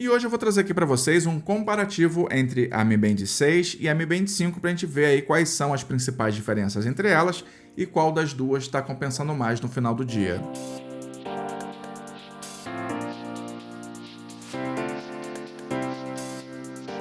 E hoje eu vou trazer aqui para vocês um comparativo entre a Mi Band 6 e a Mi Band 5 para a gente ver aí quais são as principais diferenças entre elas e qual das duas está compensando mais no final do dia.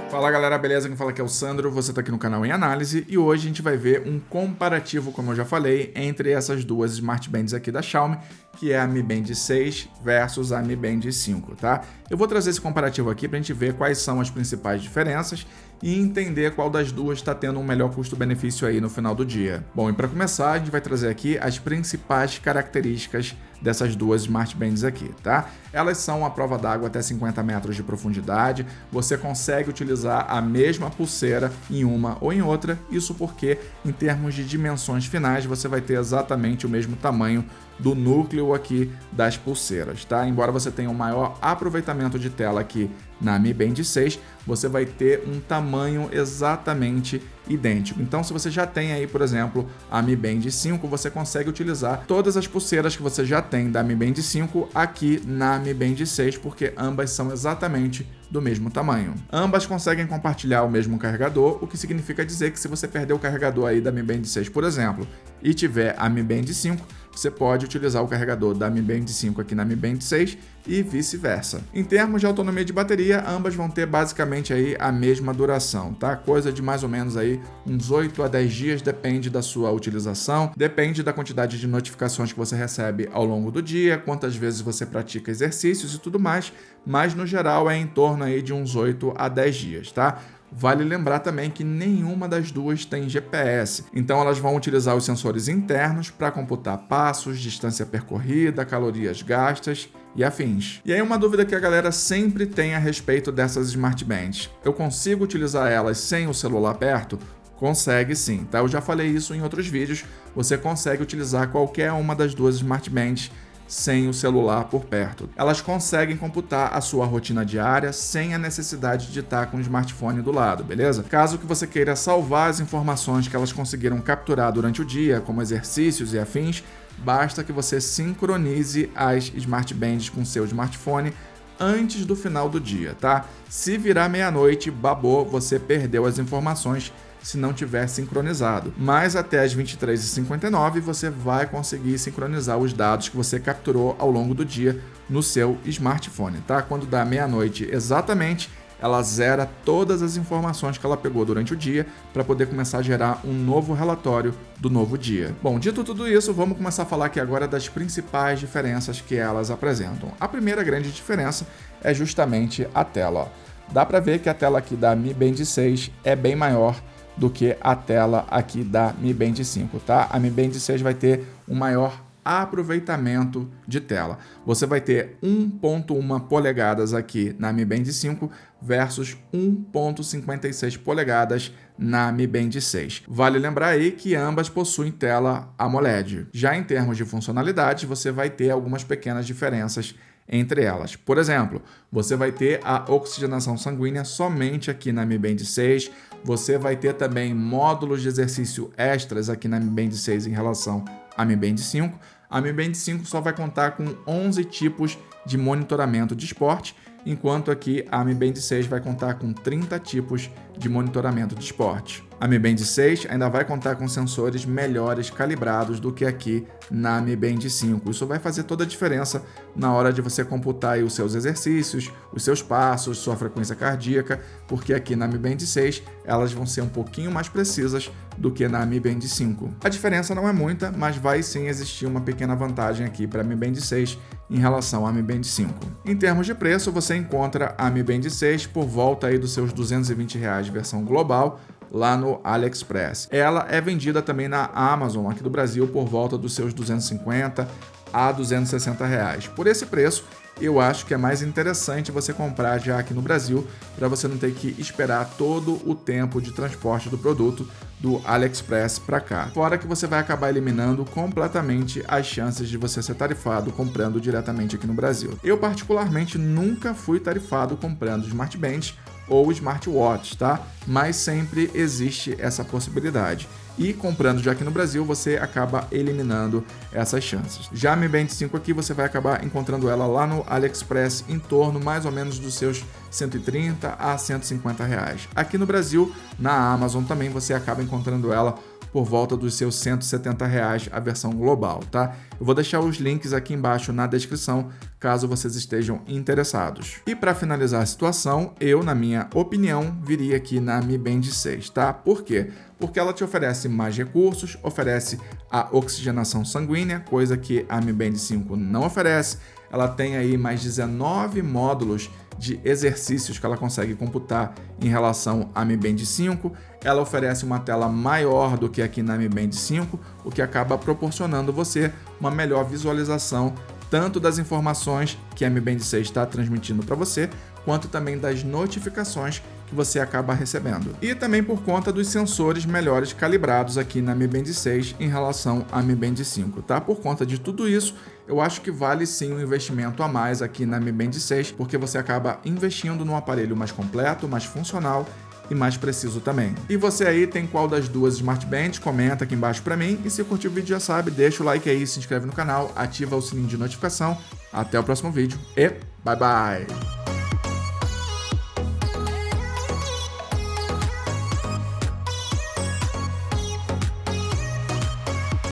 Fala galera, beleza? Quem fala aqui é o Sandro, você está aqui no canal Em Análise e hoje a gente vai ver um comparativo, como eu já falei, entre essas duas Smart Bands aqui da Xiaomi, que é a Mi Band 6 versus a Mi Band 5, tá? Eu vou trazer esse comparativo aqui para a gente ver quais são as principais diferenças e entender qual das duas está tendo um melhor custo-benefício aí no final do dia. Bom, e para começar, a gente vai trazer aqui as principais características dessas duas Smart Bands aqui, tá? Elas são à prova d'água até 50 metros de profundidade, você consegue utilizar a mesma pulseira em uma ou em outra, isso porque em termos de dimensões finais você vai ter exatamente o mesmo tamanho do núcleo aqui das pulseiras, tá? Embora você tenha um maior aproveitamento de tela aqui na Mi Band 6, você vai ter um tamanho exatamente idêntico. Então, se você já tem aí, por exemplo, a Mi Band 5, você consegue utilizar todas as pulseiras que você já tem da Mi Band 5 aqui na Mi Band 6, porque ambas são exatamente do mesmo tamanho. Ambas conseguem compartilhar o mesmo carregador, o que significa dizer que se você perder o carregador aí da Mi Band 6, por exemplo, e tiver a Mi Band 5, você pode utilizar o carregador da Mi Band 5 aqui na Mi Band 6 e vice-versa. Em termos de autonomia de bateria, ambas vão ter basicamente aí a mesma duração, tá? Coisa de mais ou menos aí uns 8 a 10 dias, depende da sua utilização, depende da quantidade de notificações que você recebe ao longo do dia, quantas vezes você pratica exercícios e tudo mais, mas no geral é em torno aí de uns 8 a 10 dias, tá? Vale lembrar também que nenhuma das duas tem GPS, então elas vão utilizar os sensores internos para computar passos, distância percorrida, calorias gastas e afins. E aí uma dúvida que a galera sempre tem a respeito dessas Smart Bands: eu consigo utilizar elas sem o celular perto? Consegue sim, tá? Eu já falei isso em outros vídeos, você consegue utilizar qualquer uma das duas Smart Bands sem o celular por perto. Elas conseguem computar a sua rotina diária sem a necessidade de estar com o smartphone do lado, beleza? Caso que você queira salvar as informações que elas conseguiram capturar durante o dia, como exercícios e afins, basta que você sincronize as Smart Bands com seu smartphone antes do final do dia, tá? Se virar meia-noite, babou, você perdeu as informações se não tiver sincronizado. Mas até as 23h59 você vai conseguir sincronizar os dados que você capturou ao longo do dia no seu smartphone, tá? Quando dá meia-noite exatamente, ela zera todas as informações que ela pegou durante o dia para poder começar a gerar um novo relatório do novo dia. Bom, dito tudo isso, vamos começar a falar aqui agora das principais diferenças que elas apresentam. A primeira grande diferença é justamente a tela, ó. Dá para ver que a tela aqui da Mi Band 6 é bem maior do que a tela aqui da Mi Band 5, tá? A Mi Band 6 vai ter um maior aproveitamento de tela. Você vai ter 1.1 polegadas aqui na Mi Band 5 versus 1.56 polegadas na Mi Band 6. Vale lembrar aí que ambas possuem tela AMOLED. Já em termos de funcionalidade, você vai ter algumas pequenas diferenças entre elas. Por exemplo, você vai ter a oxigenação sanguínea somente aqui na Mi Band 6, você vai ter também módulos de exercício extras aqui na Mi Band 6 em relação à Mi Band 5. A Mi Band 5 só vai contar com 11 tipos de monitoramento de esporte, enquanto aqui a Mi Band 6 vai contar com 30 tipos de monitoramento de esporte. A Mi Band 6 ainda vai contar com sensores melhores calibrados do que aqui na Mi Band 5. Isso vai fazer toda a diferença na hora de você computar aí os seus exercícios, os seus passos, sua frequência cardíaca, porque aqui na Mi Band 6 elas vão ser um pouquinho mais precisas do que na Mi Band 5. A diferença não é muita, mas vai sim existir uma pequena vantagem aqui para a Mi Band 6 em relação à Mi Band 5. Em termos de preço, você encontra a Mi Band 6 por volta aí dos seus R$220 versão global, lá no AliExpress. Ela é vendida também na Amazon, aqui do Brasil, por volta dos seus R$250 a R$260. Por esse preço, eu acho que é mais interessante você comprar já aqui no Brasil, para você não ter que esperar todo o tempo de transporte do produto do AliExpress para cá. Fora que você vai acabar eliminando completamente as chances de você ser tarifado comprando diretamente aqui no Brasil. Eu particularmente nunca fui tarifado comprando Smart Band ou smartwatch, tá? Mas sempre existe essa possibilidade. E comprando já aqui no Brasil, você acaba eliminando essas chances. Já a Mi Band 5 aqui, você vai acabar encontrando ela lá no AliExpress em torno mais ou menos dos seus 130 a 150 reais. Aqui no Brasil, na Amazon também, você acaba encontrando ela por volta dos seus 170 reais a versão global, tá? Eu vou deixar os links aqui embaixo na descrição, caso vocês estejam interessados. E para finalizar a situação, eu, na minha opinião, viria aqui na Mi Band 6, tá? Por quê? Porque ela te oferece mais recursos, oferece a oxigenação sanguínea, coisa que a Mi Band 5 não oferece. Ela tem aí mais 19 módulos de exercícios que ela consegue computar em relação à Mi Band 5. Ela oferece uma tela maior do que aqui na Mi Band 5, o que acaba proporcionando você uma melhor visualização tanto das informações que a Mi Band 6 está transmitindo para você, quanto também das notificações que você acaba recebendo. E também por conta dos sensores melhores calibrados aqui na Mi Band 6 em relação à Mi Band 5, tá? Por conta de tudo isso, eu acho que vale sim um investimento a mais aqui na Mi Band 6, porque você acaba investindo num aparelho mais completo, mais funcional e mais preciso também. E você aí tem qual das duas Smart Bands? Comenta aqui embaixo pra mim, e se curtiu o vídeo já sabe, deixa o like aí, se inscreve no canal, ativa o sininho de notificação. Até o próximo vídeo e bye bye!